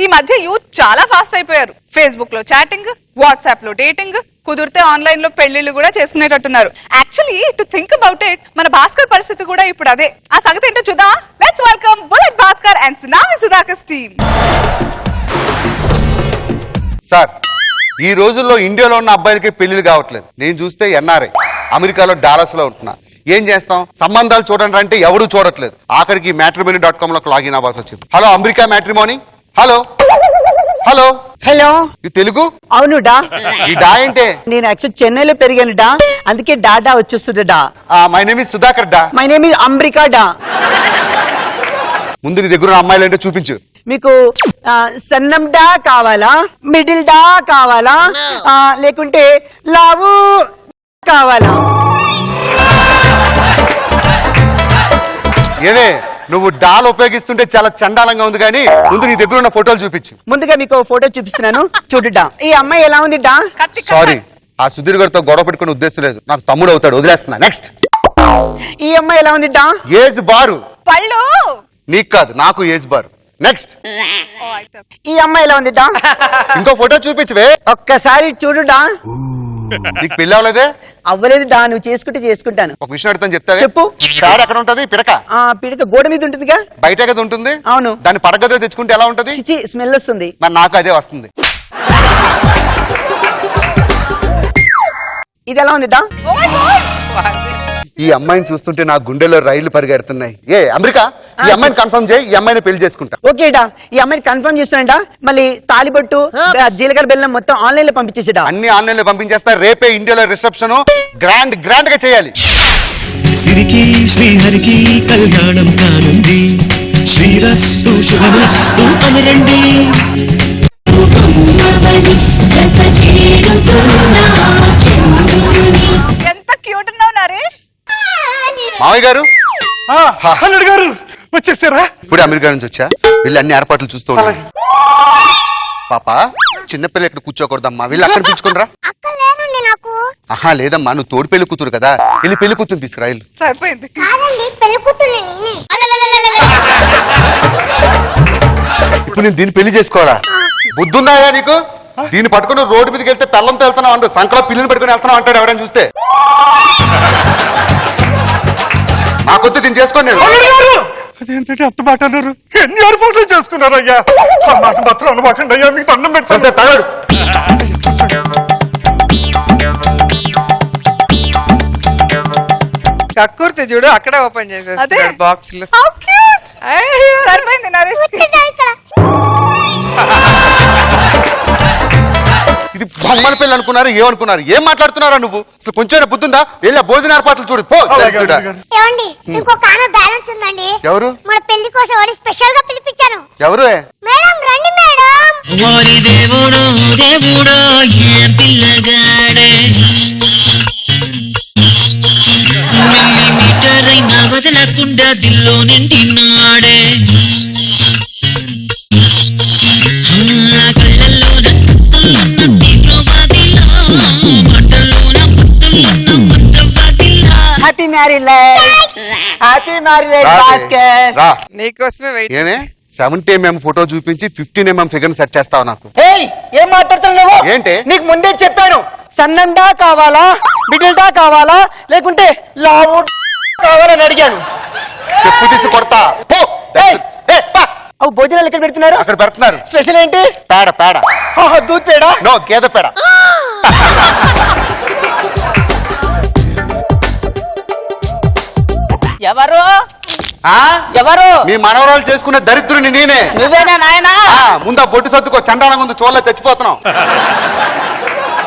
ఈ మధ్య యూత్ చాలా ఫాస్ట్ అయిపోయారు. ఫేస్బుక్ లో చాటింగ్, వాట్సాప్ లో డేటింగ్, కుదిరితే ఆన్లైన్ లో పెళ్లిళ్ళు కూడా చేసుకునేటట్టున్నారు. Actually to think about it, మన భాస్కర్ పరిస్థితి కూడా ఇప్పుడు అదే. ఆ సంగతి ఏంటో చూద్దామా? Let's welcome bullet Bhaskar and tsunami Sudhakar team. Sir, ఈ రోజుల్లో ఇండియాలో ఉన్న అబ్బాయిలకి పెళ్లిళ్ళు కావట్లేదు. నేను చూస్తే ఎన్ఆర్ఐ అమెరికాలో డాలస్ లో ఉంటున్నా. ఏం చేస్తాం, సంబంధాలు చూడండి అంటే ఎవరు చూడట్లేదు. ఆఖరికి matrimony.com లోకి లాగిన్ అవ్వాల్సి వచ్చింది. Hello America matrimony. Hello hello hello, ఈ తెలుగు? అవును డా. ఈ డా ఏంటే? నేను యాక్చువల్ చెన్నైలో పెరిగాను డా, అందుకే డాడా వచ్చేస్తుంది డా. మై నేమ్ ఇస్ సుధాకర్ డా. మై నేమ్ ఇస్ అంబ్రికా డా. ముందు నీ దగ్గర ఉన్న అమ్మాయిలు ఏంటో చూపించు. మీకు సన్నం డా కావాలా, మిడిల్ డా కావాలా, లేకుంటే లావు కావాలా? ఏదే నువ్వు డాల్ ఉపయోగిస్తుంటే చాలా చండాలంగా ఉంది, కానీ ముందు నీ దగ్గర ఉన్న ఫోటోలు చూపించు. ముందుగా మీకు ఫోటో చూపిస్తున్నాను, చూడు డా. ఈ అమ్మాయి ఎలా ఉంది డా? సారీ, ఆ సుధీర్ గారితో గొడవ పెట్టుకునే ఉద్దేశం లేదు. నాకు తమ్ముడు అవుతాడు, వదిలేస్తున్నా. నెక్స్ట్. ఈ అమ్మాయి ఎలా ఉంది డా? ఏజ్ బారు. పళ్ళు నీకు కాదు, నాకు ఏజ్ బారు. నెక్స్ట్. ఈ అమ్మాయి ఎలా ఉంది డా? ఇంకో ఫోటో చూపించవే. ఒక్కసారి చూడు డా. నీకు పెళ్లి అవ్వలేదే? అవ్వలేదు డా, నువ్వు చేసుకుంటే చేసుకుంటాను. ఒక విషయం అడుగుతాను, చెప్తావే? చెప్పు. పేడ ఎక్కడ ఉంటది? పిడక. పిడక గోడ మీద ఉంటుందిగా. బయట కదా ఉంటుంది. అవును. దాన్ని పడగదిలో తెచ్చుకుంటే ఎలా ఉంటది? చిచి, స్మెల్ వస్తుంది. మరి నాకు అదే వస్తుంది. ఇది ఎలా ఉంది డా? ఈ అమ్మాయిని చూస్తుంటే నా గుండెలో రైళ్లు పరిగెడుతున్నాయి. ఏ అమెరికా, ఈ అమ్మాయిని కన్ఫర్మ్ చేయి, ఈ అమ్మాయిని పెళ్లి చేసుకుంటా. ఓకే డా, ఈ అమ్మాయిని కన్ఫర్మ్ చేస్తున్నాడా? మళ్ళీ తాలిబొట్టు, జీలకర్ర బెల్లం మొత్తం ఆన్లైన్ లో పంపించేసాడా? అన్ని ఆన్లైన్ లో పంపించేస్తా. రేపే ఇండియాలో రిసెప్షన్ గ్రాండ్ గా చేయాలి. సిరికి శ్రీహరికి కళ్యాణం కానుంది. శ్రీరస్తు శుభమస్తు అనరండి. ఎంత క్యూట్ ఉన్నావు నరేష్. మావయ్య గారు అల్లుడు గారు వచ్చేసారా? ఇప్పుడు అమెరికా నుంచి వచ్చా. వీళ్ళు అన్ని ఏర్పాట్లు చూస్తూ ఉన్నారు. పాప, చిన్నపిల్ల ఇక్కడ కూర్చోకూడదమ్మా, వీళ్ళు అక్కడ పిలుచుకునరా. ఆహా లేదమ్మా, నువ్వు తోడు పెళ్లి కూతురు కదా, వెళ్ళి పెళ్లి కూతురు తీసుకురా. ఇల్లు సరిపోయింది. ఇప్పుడు నేను దీన్ని పెళ్లి చేసుకోవాలా? బుద్ధుందాయా నీకు? దీన్ని పట్టుకుని రోడ్డు మీదకి వెళ్తే పెళ్ళంతో వెళ్తున్నావు అంటాడు, సంకలో పిల్లని పెట్టుకుని వెళ్తున్నావు అంటాడు ఎవరైనా చూస్తే. నాకొద్దు, దీన్ని చేసుకోండి నేను. అదేంటంటే అంత మాట అన్నారు? ఎన్ని ఏర్పాట్లు చేసుకున్నారు అయ్యా? ఆ మాట మాత్రం అనమాకండి అయ్యా, మీకు అన్నం పెడతాను. తాగాడు. కక్కుర్తి చూడు, అక్కడే ఓపెన్ చేసేస్తాడు బాక్స్ లో. How cute. సరిపోయింది నరేష్. ఇది బొమ్మల పెళ్లి అనుకున్నారు, ఏమనుకున్నారు? ఏం మాట్లాడుతున్నారా నువ్వు? అసలు కొంచెం బుద్ధుందా? వెళ్ళి భోజన ఏర్పాట్లు చూడు పో. ఏమండి, ఇంకొక ఆమె బ్యాలెన్స్ ఉందండి. ఎవరు? మన పెళ్లి కోసం వాడి స్పెషల్ గా పిలిపించాను. ఎవరు? మేడం రండి మేడం. వారి దేవుడో దేవుడో ఏ పిల్లగాడే. మిల్లీమీటర్ అయినా వదలకుండా దిల్లో నిండినాడే. కళ్ళల్లోన తీవ్రవాదిలో, మాటల్లోన మంత్రవాదిలా. Happy married life, happy married life Bhaskar. రా. నీకోసమే వెయిట్. ఏమే 70mm ఫోటో చూపించి 15mm ఫిగర్ సెట్ చేస్తావు నాకు? ఏయ్, ఏం మాట్లాడుతున్నావు నువ్వు? ఏంటి? నీకు ముందే చెప్పాను, సన్నండా కావాలా, మిడిల్డా కావాలా, లేకుంటే లావు కావాలని అడిగాను. చెప్పు తీసి కొడతా పో. ఏయ్. ఏ, పా. అవు భోజనాలు ఎక్కడ పెడుతున్నారు? అక్కడ పెడుతున్నారు. స్పెషల్ ఏంటి? పేడ. పేడ. దూద్ పేడ? నో, గేదె పేడ. ఎవరు ఆ? ఎవరు? మీ మనవరాలు చేసుకునే దరిద్రుని నేనే. నువ్వేనా నాయనా? ముందా బొట్టు సర్దుకో, చండాలంగా ముందు చూడలే చచ్చిపోతున్నావు.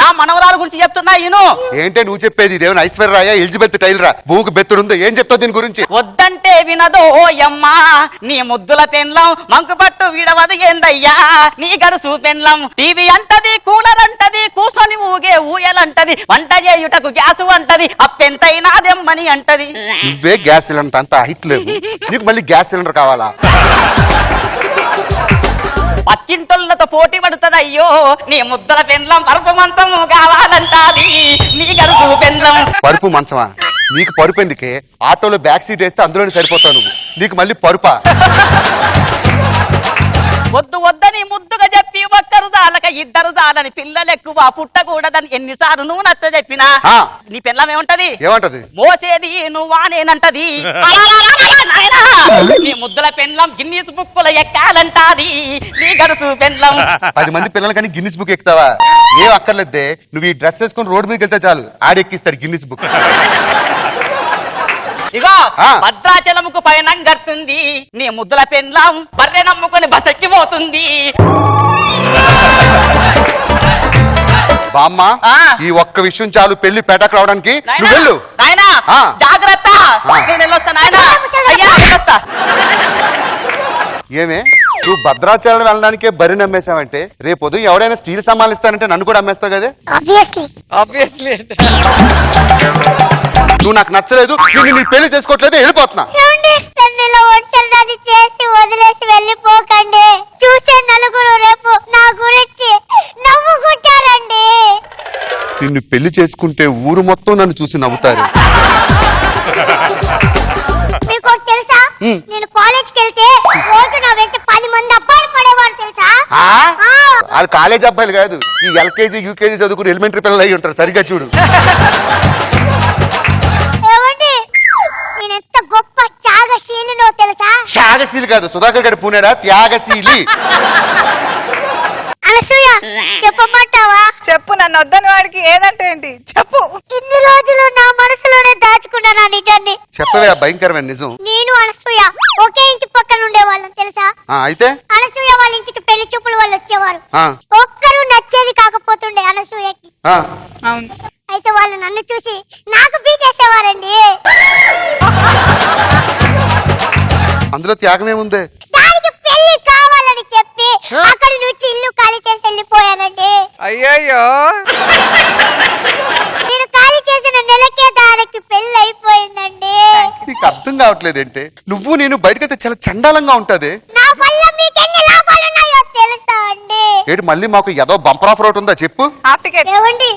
నా మనవరాల గురించి చెప్తున్నా ఈను. ఏంటే నువ్వు చెప్పేది? ఇదేమైనా ఐశ్వర్యరాయ, ఎలిజబెత్ టైలరా? భూకు బెత్తుడు ఉందో? ఏం చెప్తావు దీని గురించి? వద్దంటే వినదో ఓయమ్మా, నీ ముద్దుల పెండ్లం మంకు పట్టు విడవదు ఏందయ్యా, నీ గరుసు పెండ్లం. టీవీ అంటది, కూలర్ అంటది, కూసొని ఊగే ఊయలంటది, వంట చేయుటకు గ్యాసు అంటది, అప్పెంతైనా దెమ్మని అంటది. నువ్వే గ్యాస్ సిలిండర్ అంత హైట్ లేవు, నీకు మళ్ళీ గ్యాస్ సిలిండర్ కావాలా? పక్కింటోళ్ళతో పోటీ పడుతుంది. అయ్యో, నీ ముద్దల పెండ్లం పరుపు మంచము కావాలంటాది, నీ గరుసు పెండ్లం. పరుపు మంచమా? నీకు పరుపు ఎందుకే? ఆటోలో బ్యాక్ సీట్ వేస్తే అందులోనే సరిపోతావు నువ్వు, నీకు మళ్ళీ పరుపా? వద్దు వద్దని ముద్దుగా చెప్పి ఒక్కరు చాలక ఇద్దరు చాలని పిల్లలు ఎక్కువ పుట్టకూడదని ఎన్నిసార్లు నువ్వు నచ్చ చెప్పినా ఆ. నీ పిల్లం ఏమంటది ఏమంటది? మోసేది నువ్వా నేనంటది నాయనా, నీ ముద్దుల పెండ్లం గిన్నీస్ బుక్కుల ఎక్కాలంటాది నీ గడుసు పెండ్లం 10 మంది పిల్లలు కానీ గిన్నిస్ బుక్ ఎక్కుతావా? ఏం అక్కర్లేదే, నువ్వు ఈ డ్రెస్ వేసుకొని రోడ్డు మీదకి వెళ్తే చాలు ఆడెక్కిస్తాడు గిన్నిస్ బుక్. ఇగో ఆ. భద్రాచలముకు పైన గడుతుంది నీ ముద్దుల పెండ్లం బర్రె నమ్ముకొని బసెక్కిపోతుంది. బామ్మ, ఆ. ఈ ఒక్క విషయం చాలు పెళ్లి పేటకు రావడానికి. నువ్వు నాయనా, వెళ్ళు. నాయనా, ఆ. జాగ్రత్త. ఆ. నేను వెళ్ళొస్తా నాయనా. అయ్యా, వెళ్ళొస్తా. ఏమే, నువ్వు భద్రాచలం వెళ్ళడానికే బరి నమ్మేశావంటే రేపు ఉదయం ఎవడైనా స్టీల్ సామాన్లు ఇస్తానంటే నన్ను కూడా అమ్మేస్తావు కదే. ఆబ్వియస్లీ. ఆబ్వియస్లీ నువ్వు నాకు నచ్చలేదు, నేను నీ పెళ్లి చేసుకోవట్లేదు, వెళ్ళిపోతున్నా. ఏమండి నన్ను ఇలా ఒంటరిదాన్ని చేసి వదిలేసి వెళ్ళిపోకండి. చూసే నలుగురు రేపు నా గురించి నవ్వుకుంటారండి. నిన్ను పెళ్లి చేసుకుంటే ఊరు మొత్తం నన్ను చూసి నవ్వుతారు. మీకు ఒకటి తెలుసా? నేను కాలేజ్కి వెళ్తే రోజు నా వెంట 10 మంది అబ్బాయిలు పడేవారు తెలుసా? ఆ? ఆ. వాళ్ళు కాలేజ్ అబ్బాయిలు కాదు, ఈ ఎల్కేజీ యూకేజీ చదువుకుని ఎలిమెంటరీ పిల్లలు అయి ఉంటారు. సరిగ్గా చూడు. ఏమండి నేను ఎంత గొప్ప త్యాగశీలినో తెలుసా? త్యాగశీలి కాదు, సుధాకర్ గారి పూనేడా త్యాగశీలి. అనసూయ చెప్పమంటావా? చెప్పు, నన్ను వద్దని వాడికి ఏదంటే ఏంటి చెప్పు. ఇన్ని రోజులు నా మనసులోనే దాచుకున్నాను ఆ నిజాన్ని. చెప్పవే ఆ భయంకరమైన నిజం. నేను అనసూయ ఒకే ఇంటి పక్కన ఉండేవాళ్ళం తెలుసా? అయితే అనసూయ వాళ్ళ ఇంటికి పెళ్లి చూపులు వాళ్ళు వచ్చేవారు. ఆ. ఒక్కరు నచ్చేది కాకపోతుండే అనసూయకి. ఆ. అవును. అయితే వాళ్ళు నన్ను చూసి నాకు బీటేసేవారండి. అందులో త్యాగమేముందే? దానికి పెళ్లి కావాలని చెప్పి అక్కడి నుంచి ఇల్లు ఖాళీ చేసి వెళ్ళిపోయానండి. అయ్యయ్యో నేను ఖాళీ చేసిన నెలకే దానికి పెళ్లి అయిపోయిందండి. నీకు అర్థం కావట్లేదంటే నువ్వు నేను బయటకైతే చాలా చండాలంగా ఉంటది. నా వల్ల మీకు ఎన్ని లాభాలున్నాయో తెలుసా అండి? ఏంటి మళ్ళీ మాకు ఏదో బంపర్ ఆఫర్ ఒకటి ఉందా చెప్పు. Half ticket. ఏమండి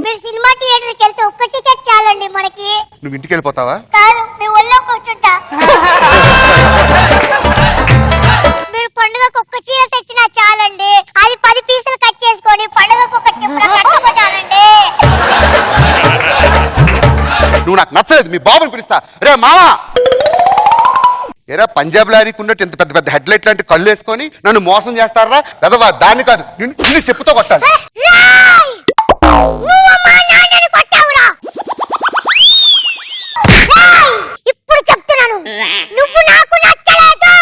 మీరు సినిమా థియేటర్కి వెళ్తే ఒక్క టికెట్ చాలండి మనకి. నువ్వు ఇంటికి వెళ్ళిపోతావా? కాదు, మీ ఒళ్ళో కూర్చుంటా. మీరు పండుగకు ఒక్క చీర తెచ్చినా చాలండి. అది 10 పీసులు కట్ చేసుకొని పండుగకు ఒక చెప్పున కట్టుకుంటానండి. నువ్వు నాకు నచ్చలేదు, మీ బాబుని పిలుస్తా. రే మావా, ఏరా పంజాబ్ లారీకి ఉన్నట్టు ఇంత పెద్ద పెద్ద హెడ్ లైట్ లాంటి కళ్ళు వేసుకొని నన్ను మోసం చేస్తారా కదవా? దాన్ని కాదు, నిన్ను చెప్పుతో కొట్టాలి. రాయ్! నువ్వు మా నాన్నని కొట్టావురా! రాయ్! ఇప్పుడు చెప్తున్నాను, నువ్వు నాకు నచ్చలేదు.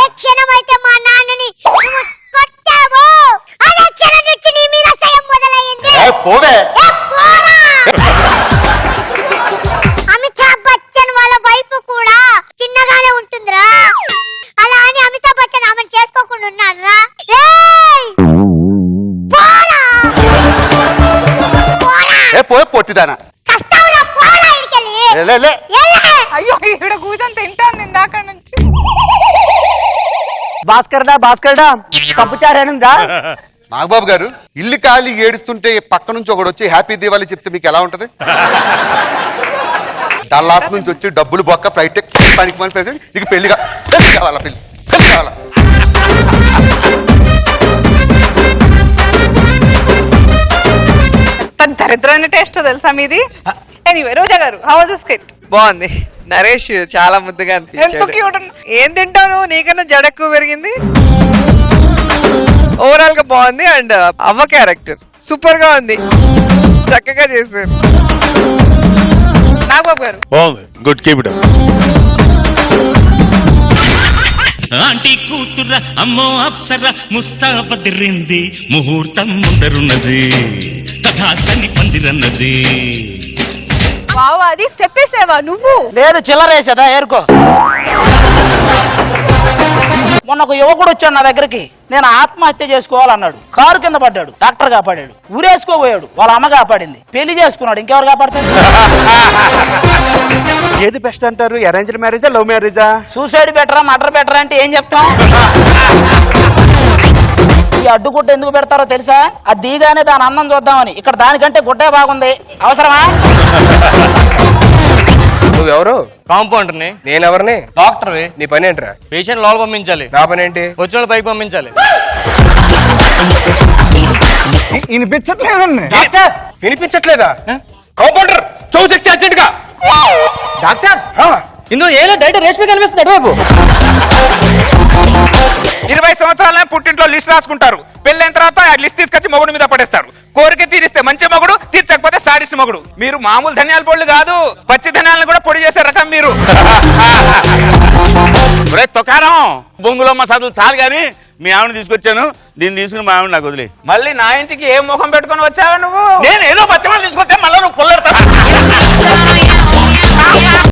ఏ క్షణమైతే మా నాన్నని నువ్వు కొట్టావో అదే క్షణం నుంచి నీ మీద సయం మొదలయ్యింది. ఏ, పోవే. ఏ, పోరా! అమితాబ్ బచ్చన్ వాళ్ళ వైఫ్ కూడా చిన్నగానే ఉంటుందిరా. అలా అని అమితాబ్ బచ్చన్ ఆమెను చేసుకోకుండా ఉన్నారా? పోరా! పోరా! ఏ పోయి పొట్టిదానా. చస్తావురా, పోరా ఇడికెళ్ళి. లే, లే. ఎల్లే! అయ్యో ఈవిడ కూర్చొని తింటాను ఇందాక నుంచి. భాస్కర్డా పప్పుచారేనుందా? నాగబాబు గారు, ఇల్లు ఖాళీ ఏడుస్తుంటే పక్క నుంచి ఒకడు వచ్చి హ్యాపీ దివాళీ చెప్తే మీకు ఎలా ఉంటది? డల్లాస్ నుంచి వచ్చి డబ్బులు బొక్క ఫ్లైట్ పనికి మన నీకు పెళ్లి కావాలా? పెళ్లి కావాలా? తన దరిద్రమైన టేస్ట్ తెలుసా మీది? ఎనీవే, రోజా గారు, హౌ వాజ్ ద స్కిట్? బాగుంది. నరేష్ చాలా ముద్దుగా ఎంత అనిపించాడు. క్యూట్ ఉన్నా. ఏం తింటాను, నీకన్నా జడ ఎక్కువ పెరిగింది. ఓవరాల్ గా బాగుంది. అండ్ అవ్వ క్యారెక్టర్ సూపర్ గా ఉంది, చక్కగా చేశారు. నాగబాబు గారు, బాగుంది. Good, keep it up. Aunty కూతుర అమ్మో అప్సర ముస్తాబదిరింది ముహూర్తం ముందరున్నది తథాస్తని పందిరన్నది. వావ్, అది స్టెప్ వేసావా నువ్వు? లేదు, చిల్లరేసేదా ఏరుకో. మొన్న ఒక యువకుడు వచ్చాడు నా దగ్గరికి. నేను ఆత్మహత్య చేసుకోవాలన్నాడు. కారు కింద పడ్డాడు, డాక్టర్ కాపాడాడు. ఊరేసుకోబోయాడు, వాళ్ళ అమ్మ కాపాడింది. పెళ్లి చేసుకున్నాడు, ఇంకెవరు కాపాడతాడు? ఏది బెస్ట్ అంటారు? అరేంజ్డ్ మ్యారేజా, లవ్ మ్యారేజా? సూసైడ్ బెటరా, మర్డర్ బెటరా అంటే ఏం చెప్తాం? ఈ అడ్డుగుడ్డ ఎందుకు పెడతారో తెలుసా? అది దిగానే దాని అందం చూద్దామని. ఇక్కడ దానికంటే గుడ్డే బాగుంది, అవసరమా? నువ్వెవరు? కాంపౌండర్ని. నేనెవరిని? డాక్టర్వి. నీ పని ఏంట్రా? పేషెంట్ లోపల పంపించాలి. నా పని ఏంటి? వచ్చిన వాళ్ళు పైకి పంపించాలి. వినిపించట్లేదండి. డాక్టర్ వినిపించట్లేదా? కాంపౌండర్ చెవు చెక్ అర్జెంట్ గా. డాక్టర్ ఇందులో ఏదో డైరెక్ట్ రేష్మి కనిపిస్తుంది అటువైపు. 20 సంవత్సరాల పుట్టింట్లో లిస్ట్ రాసుకుంటారు. పెళ్ళైన తర్వాత ఆ లిస్ట్ తీసుకొచ్చి మొగుడు మీద పడేస్తారు. కోరిక తీరిస్తే మంచి మొగుడు, తీర్చకపోతే సాడిస్ట్ మొగుడు. మీరు మామూలు ధనియాల పొడులు కాదు, పచ్చి ధనియాలను కూడా పొడి చేసే రకం మీరు. తొకారం బొంగులమ్మ చదువులు చాలు గాని మీ ఆవిడ తీసుకొచ్చాను. దీన్ని తీసుకుని మా ఆవిడ నాకు వదిలే. మళ్ళీ నా ఇంటికి ఏ ముఖం పెట్టుకొని వచ్చావా నువ్వు? నేను ఏదో పచ్చమని తీసుకొస్తే మళ్ళీ నువ్వు పుల్లడతా.